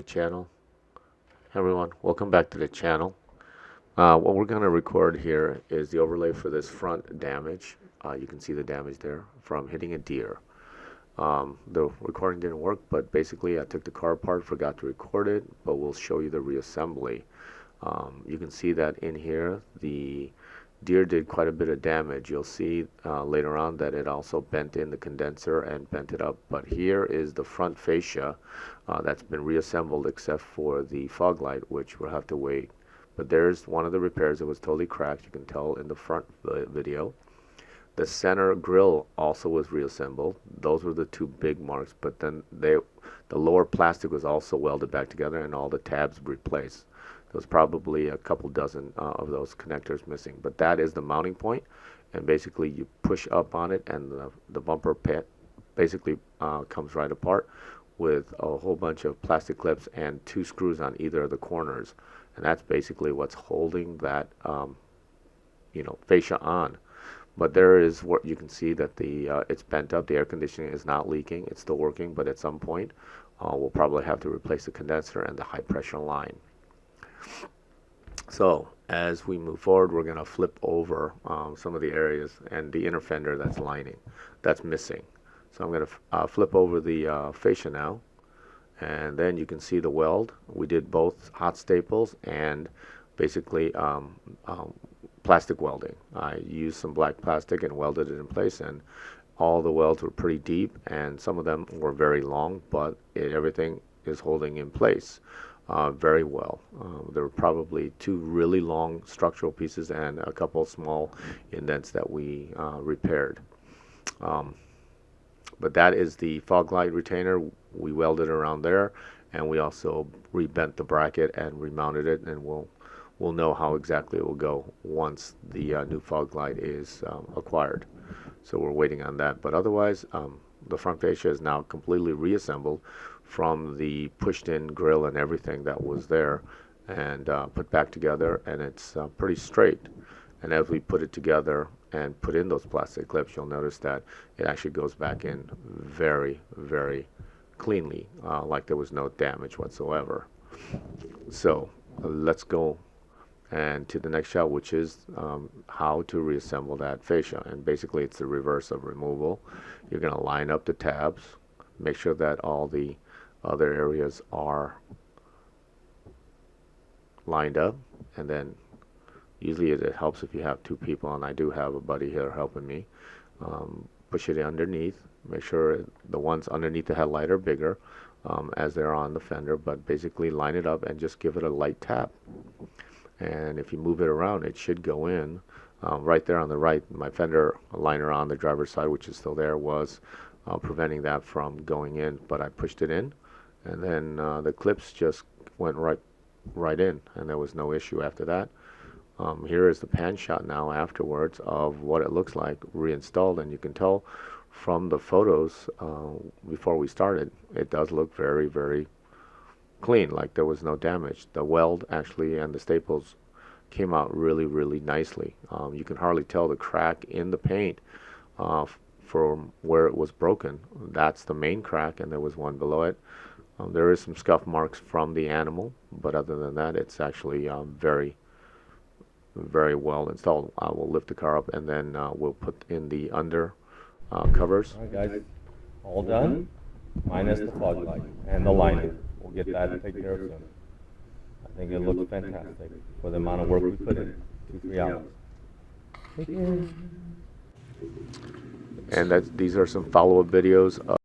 Channel. Everyone, welcome back to the channel. What we're going to record here is the overlay for this front damage. You can see the damage there from hitting a deer. The recording didn't work, but basically I took the car apart, forgot to record it, but we'll show you the reassembly. You can see that in here the deer did quite a bit of damage. You'll see later on that it also bent in the condenser and bent it up, but here is the front fascia that's been reassembled except for the fog light, which we'll have to wait. But there's one of the repairs that was totally cracked. You can tell in the front video. The center grill also was reassembled. Those were the two big marks, but then the lower plastic was also welded back together and all the tabs replaced. There was probably a couple dozen of those connectors missing, but that is the mounting point, and basically you push up on it and the bumper pad basically comes right apart with a whole bunch of plastic clips and two screws on either of the corners, and that's basically what's holding that fascia on. But there is what you can see that it's bent up. The air conditioning is not leaking. It's still working, but at some point we'll probably have to replace the condenser and the high pressure line. So as we move forward, we're going to flip over some of the areas and the inner fender that's missing. So I'm going to flip over the fascia now, and then you can see the weld. We did both hot staples and basically plastic welding. I used some black plastic and welded it in place, and all the welds were pretty deep, and some of them were very long, but everything is holding in place very well. There were probably two really long structural pieces and a couple small indents that we repaired. But that is the fog light retainer. We welded around there, and we also rebent the bracket and remounted it, and we'll know how exactly it will go once the new fog light is acquired. So we're waiting on that. But otherwise, the front fascia is now completely reassembled from the pushed-in grill and everything that was there, and put back together, and it's pretty straight. And as we put it together and put in those plastic clips, you'll notice that it actually goes back in very, very cleanly, like there was no damage whatsoever. So let's go and to the next shot, which is how to reassemble that fascia. And basically it's the reverse of removal. You're going to line up the tabs, make sure that all the other areas are lined up, and then usually it helps if you have two people, and I do have a buddy here helping me. Push it underneath, make sure the ones underneath the headlight are bigger as they're on the fender, but basically line it up and just give it a light tap. And if you move it around, it should go in. Right there on the right, my fender liner on the driver's side, which is still there, was preventing that from going in, but I pushed it in, and then the clips just went right in, and there was no issue after that. Here is the pan shot now afterwards of what it looks like reinstalled, and you can tell from the photos before we started, it does look very, very clean, like there was no damage. The weld actually and the staples came out really, really nicely. You can hardly tell the crack in the paint from where it was broken. That's the main crack, and there was one below it. There is some scuff marks from the animal, but other than that, it's actually very, very well installed. I will lift the car up, and then we'll put in the under covers. All right, guys, all done, minus the fog light and the liner. We'll get that taken care of soon. I think it looks fantastic for the amount of work we put in, 2-3 hours. Take care. And these are some follow-up videos